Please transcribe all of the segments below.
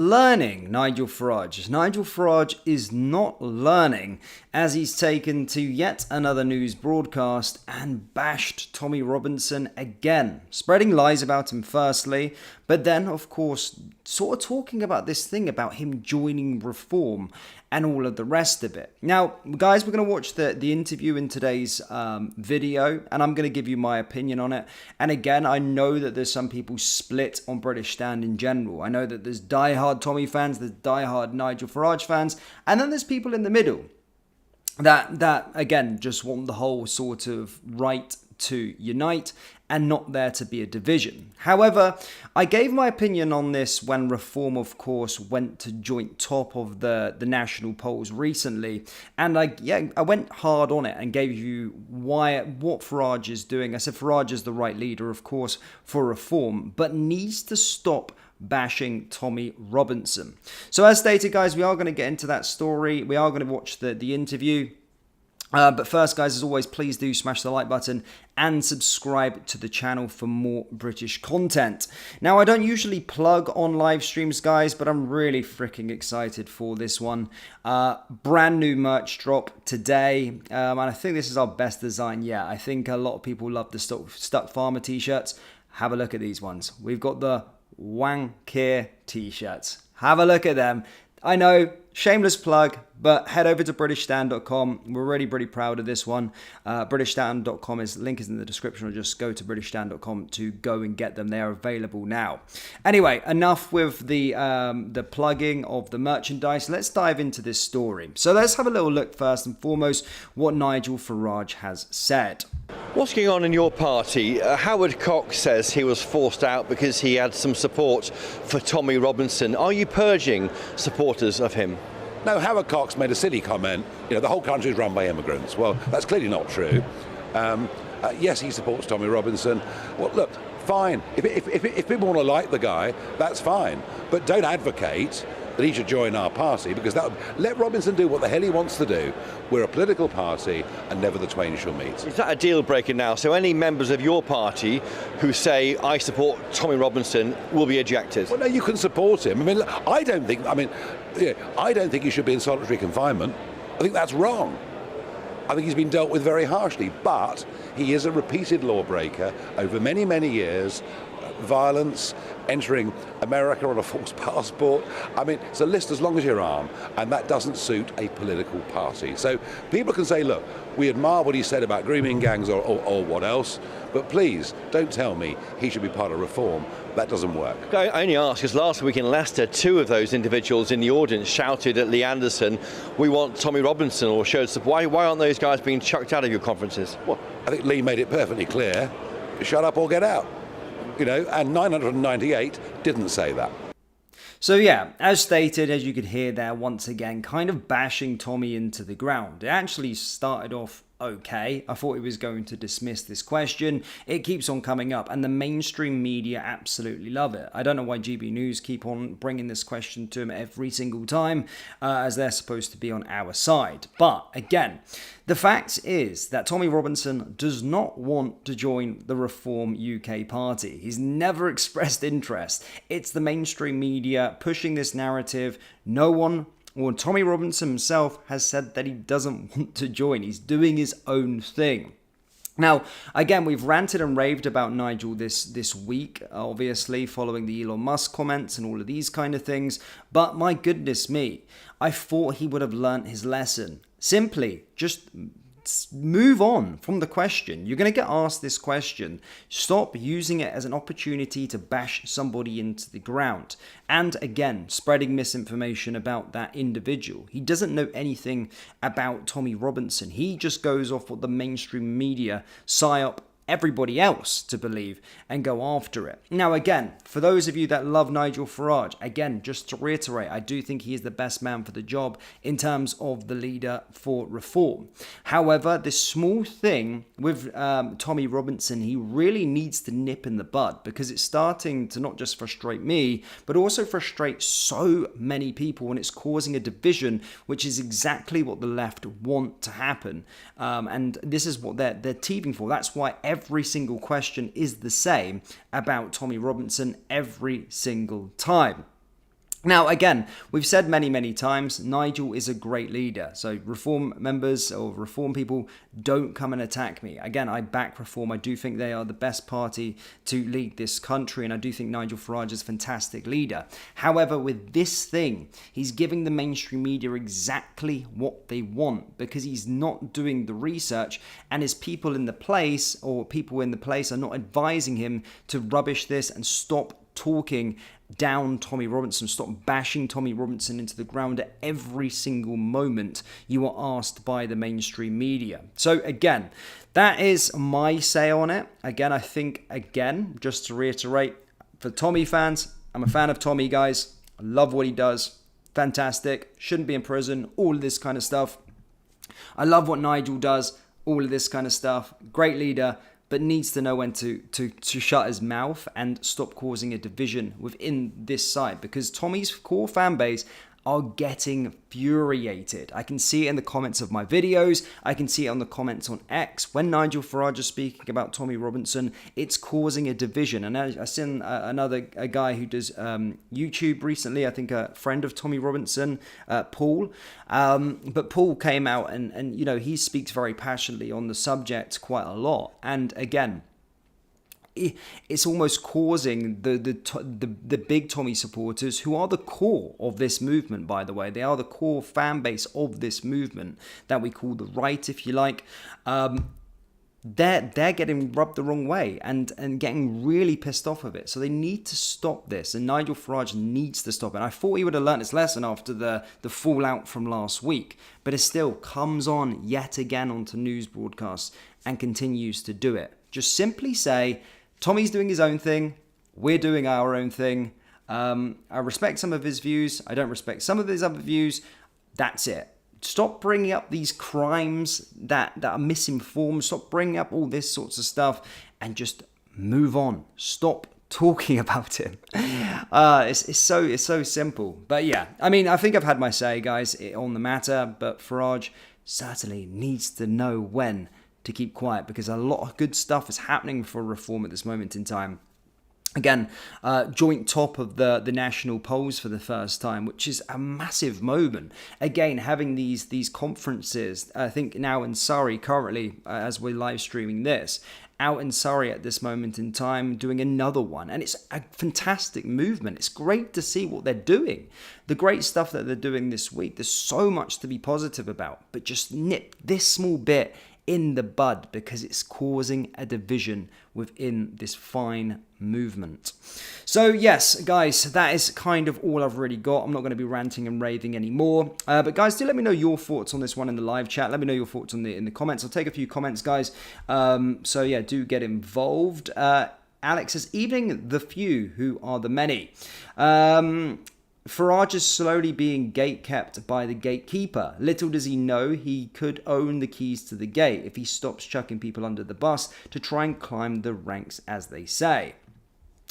learning Nigel Farage. Nigel Farage is not learning as he's taken to yet another news broadcast and bashed Tommy Robinson again, spreading lies about him firstly, but then of course sort of talking about this thing about him joining Reform and all of the rest of it. Now guys, we're going to watch the interview in today's video, and I'm going to give you my opinion on it. And again, I know that there's some people split on British Stand in general. I know that there's diehard Tommy fans, there's diehard Nigel Farage fans, and then there's people in the middle that again just want the whole sort of right to unite and not there to be a division. However, I gave my opinion on this when Reform, of course, went to joint top of the national polls recently, and I went hard on it and gave you what Farage is doing. I said Farage is the right leader, of course, for Reform, but needs to stop bashing Tommy Robinson. So as stated, guys, we are going to get into that story. We are going to watch the interview. But first, guys, as always, please do smash the like button and subscribe to the channel for more British content. Now, I don't usually plug on live streams, guys, but I'm really freaking excited for this one. Brand new merch drop today, and I think this is our best design yet. I think a lot of people love the Stuck Farmer t-shirts. Have a look at these ones. We've got the Wankir t-shirts. Have a look at them. I know, shameless plug, but head over to BritishStand.com. We're really pretty proud of this one. BritishStand.com link is in the description, or just go to BritishStand.com to go and get them. They are available now. Anyway, enough with the plugging of the merchandise. Let's dive into this story. So let's have a little look first and foremost what Nigel Farage has said. What's going on in your party? Howard Cox says he was forced out because he had some support for Tommy Robinson. Are you purging supporters of him? No, Howard Cox made a silly comment. You know, the whole country is run by immigrants. Well, that's clearly not true. Yes, he supports Tommy Robinson. Well, look, fine. If people want to like the guy, that's fine. But don't advocate that he should join our party, because let Robinson do what the hell he wants to do. We're a political party, and never the twain shall meet. Is that a deal breaker now? So any members of your party who say, I support Tommy Robinson, will be ejected? Well, no, you can support him. I mean, I don't think he should be in solitary confinement. I think that's wrong. I think he's been dealt with very harshly, but he is a repeated lawbreaker over many, many years. Violence, entering America on a false passport. I mean, it's a list as long as your arm, and that doesn't suit a political party. So people can say, look, we admire what he said about grooming gangs or what else, but please don't tell me he should be part of Reform. That doesn't work. I only ask because last week in Leicester, two of those individuals in the audience shouted at Lee Anderson, we want Tommy Robinson, or showed support. Why aren't those guys being chucked out of your conferences? Well, I think Lee made it perfectly clear, shut up or get out. You know, and 998 didn't say that. So yeah, as stated, as you could hear there, once again, kind of bashing Tommy into the ground. It actually started off okay. I thought he was going to dismiss this question. It keeps on coming up, and the mainstream media absolutely love it. I don't know why GB News keep on bringing this question to him every single time, as they're supposed to be on our side. But again, the fact is that Tommy Robinson does not want to join the Reform UK party. He's never expressed interest. It's the mainstream media pushing this narrative. No one, or Tommy Robinson himself, has said that he doesn't want to join. He's doing his own thing. Now, again, we've ranted and raved about Nigel this week, obviously, following the Elon Musk comments and all of these kind of things. But my goodness me, I thought he would have learnt his lesson. Simply, just move on from the question. You're going to get asked this question. Stop using it as an opportunity to bash somebody into the ground. And again, spreading misinformation about that individual. He doesn't know anything about Tommy Robinson. He just goes off what the mainstream media psyop everybody else to believe and go after it. Now again, for those of you that love Nigel Farage, again, just to reiterate, I do think he is the best man for the job in terms of the leader for Reform. However, this small thing with Tommy Robinson, he really needs to nip in the bud, because it's starting to not just frustrate me, but also frustrate so many people, and it's causing a division, which is exactly what the left want to happen. And this is what they're teething for. That's why every single question is the same about Tommy Robinson every single time. Now, again, we've said many, many times, Nigel is a great leader. So Reform members or Reform people, don't come and attack me. Again, I back Reform. I do think they are the best party to lead this country. And I do think Nigel Farage is a fantastic leader. However, with this thing, he's giving the mainstream media exactly what they want because he's not doing the research, and his people in the place are not advising him to rubbish this and stop talking down Tommy Robinson, stop bashing Tommy Robinson into the ground at every single moment you are asked by the mainstream media. So again, that is my say on it. Again, I think, just to reiterate, for Tommy fans, I'm a fan of Tommy, guys. I love what he does. Fantastic. Shouldn't be in prison. All of this kind of stuff. I love what Nigel does. All of this kind of stuff. Great leader, but needs to know when to shut his mouth and stop causing a division within this side, because Tommy's core fan base are getting infuriated. I can see it in the comments of my videos. I can see it on the comments on X. When Nigel Farage is speaking about Tommy Robinson, it's causing a division. And I seen a guy who does YouTube recently, I think a friend of Tommy Robinson, Paul. But Paul came out and he speaks very passionately on the subject quite a lot. And again, it's almost causing the big Tommy supporters, who are the core of this movement, by the way. They are the core fan base of this movement that we call the right, if you like. They're getting rubbed the wrong way and getting really pissed off of it. So they need to stop this, and Nigel Farage needs to stop it. And I thought he would have learnt his lesson after the fallout from last week, but it still comes on yet again onto news broadcasts and continues to do it. Just simply say, Tommy's doing his own thing, we're doing our own thing. I respect some of his views, I don't respect some of his other views. That's it. Stop bringing up these crimes that are misinformed. Stop bringing up all this sorts of stuff and just move on. Stop talking about him. It's so simple. But yeah, I mean, I think I've had my say, guys, on the matter. But Farage certainly needs to know when to keep quiet, because a lot of good stuff is happening for Reform at this moment in time. Again, joint top of the national polls for the first time, which is a massive moment. Again, having these conferences, I think now in Surrey currently, as we're live streaming this, out in Surrey at this moment in time, doing another one. And it's a fantastic movement. It's great to see what they're doing. The great stuff that they're doing this week. There's so much to be positive about, but just nip this small bit in the bud, because it's causing a division within this fine movement. So yes, guys, that is kind of all I've really got. I'm not going to be ranting and raving anymore. But guys, do let me know your thoughts on this one in the live chat. Let me know your thoughts in the comments. I'll take a few comments, guys. So yeah, do get involved. Alex says, evening the few who are the many. Farage is slowly being gate-kept by the gatekeeper. Little does he know he could own the keys to the gate if he stops chucking people under the bus to try and climb the ranks, as they say.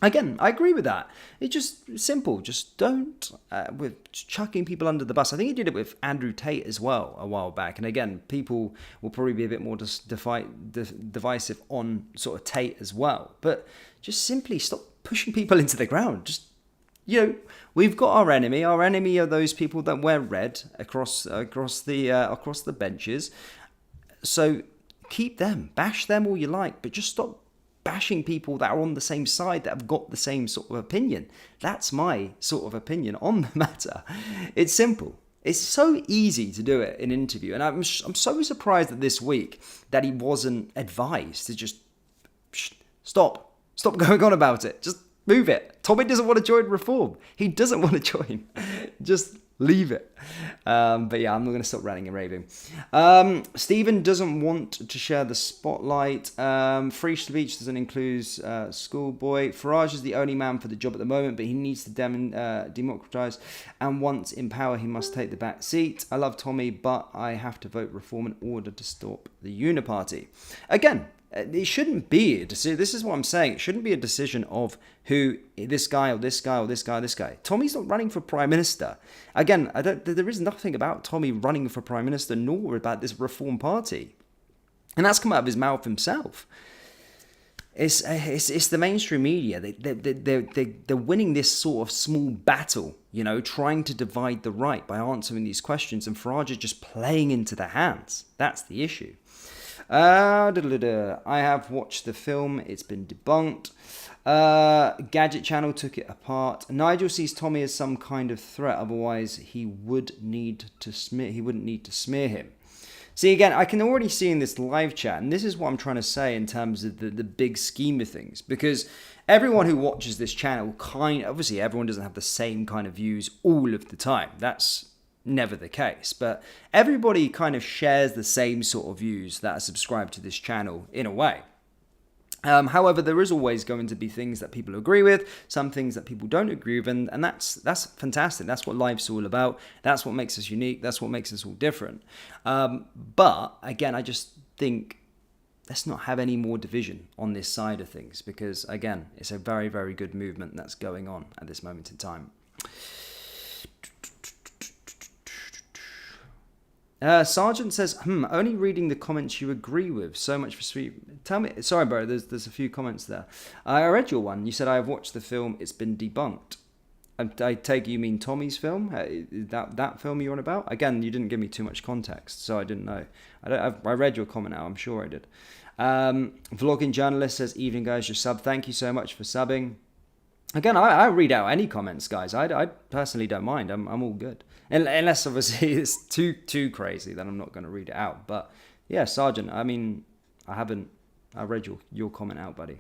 Again, I agree with that. It's just simple. Just don't, with chucking people under the bus. I think he did it with Andrew Tate as well a while back. And again, people will probably be a bit more divisive on sort of Tate as well. But just simply stop pushing people into the ground. Just, we've got our enemy. Our enemy are those people that wear red across the benches. So keep them, bash them all you like, but just stop bashing people that are on the same side, that have got the same sort of opinion. That's my sort of opinion on the matter. It's simple. It's so easy to do it in an interview, and I'm so surprised that this week that he wasn't advised to just stop going on about it. Just move it. Tommy doesn't want to join Reform. He doesn't want to join. Just leave it. But yeah, I'm not going to stop ranting and raving. Stephen doesn't want to share the spotlight. Free speech doesn't include schoolboy. Farage is the only man for the job at the moment, but he needs to democratise. And once in power, he must take the back seat. I love Tommy, but I have to vote Reform in order to stop the Uniparty. Again, it shouldn't be a decision. This is what I'm saying. It shouldn't be a decision of who, this guy or this guy or this guy or this guy. Tommy's not running for Prime Minister. Again, there is nothing about Tommy running for Prime Minister, nor about this Reform Party. And that's come out of his mouth himself. It's the mainstream media. They're winning this sort of small battle, trying to divide the right by answering these questions, and Farage is just playing into their hands. That's the issue. I have watched the film. It's been debunked. Gadget Channel took it apart. Nigel sees Tommy as some kind of threat. Otherwise, he wouldn't need to smear him. See, again, I can already see in this live chat, and this is what I'm trying to say in terms of the big scheme of things, because everyone who watches this channel obviously everyone doesn't have the same kind of views all of the time. That's never the case, but everybody kind of shares the same sort of views that are subscribed to this channel in a way. However, there is always going to be things that people agree with, some things that people don't agree with, and that's fantastic. That's what life's all about. That's what makes us unique. That's what makes us all different. But again, I just think let's not have any more division on this side of things, because again, it's a very, very good movement that's going on at this moment in time. Sergeant says, only reading the comments you agree with. So much for sweet. Tell me, sorry, bro, there's a few comments there. I read your one. You said, I have watched the film. It's been debunked. I take it you mean Tommy's film? That film you're on about? Again, you didn't give me too much context, so I didn't know. I read your comment now. I'm sure I did. Vlogging Journalist says, evening, guys, your sub. Thank you so much for subbing. Again, I read out any comments, guys. I personally don't mind. I'm all good. Unless, obviously, it's too crazy, then I'm not going to read it out. But, yeah, Sergeant, I mean, I read your comment out, buddy.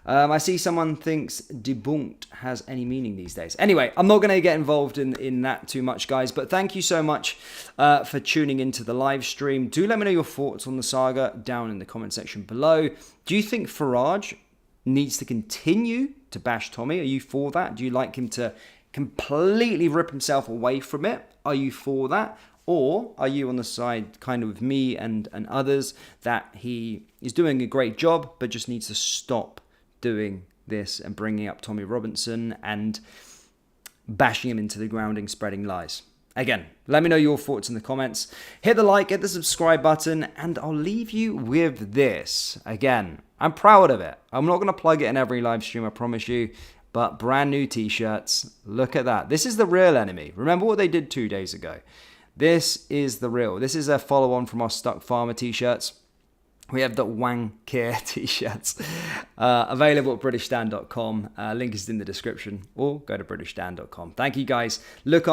I see someone thinks debunked has any meaning these days. Anyway, I'm not going to get involved in that too much, guys. But thank you so much for tuning into the live stream. Do let me know your thoughts on the saga down in the comment section below. Do you think Farage needs to continue to bash Tommy? Are you for that? Do you like him to completely rip himself away from it? Are you for that? Or are you on the side kind of with me and others that he is doing a great job but just needs to stop doing this and bringing up Tommy Robinson and bashing him into the ground, spreading lies? Again, let me know your thoughts in the comments. Hit the like, hit the subscribe button, and I'll leave you with this. Again, I'm proud of it. I'm not going to plug it in every live stream, I promise you, but brand new t-shirts. Look at that. This is the real enemy. Remember what they did 2 days ago. This is the real. This is a follow-on from our Stuck Farmer t-shirts. We have the Wang Care t-shirts available at BritishDan.com. Link is in the description, or go to BritishDan.com. Thank you, guys. Look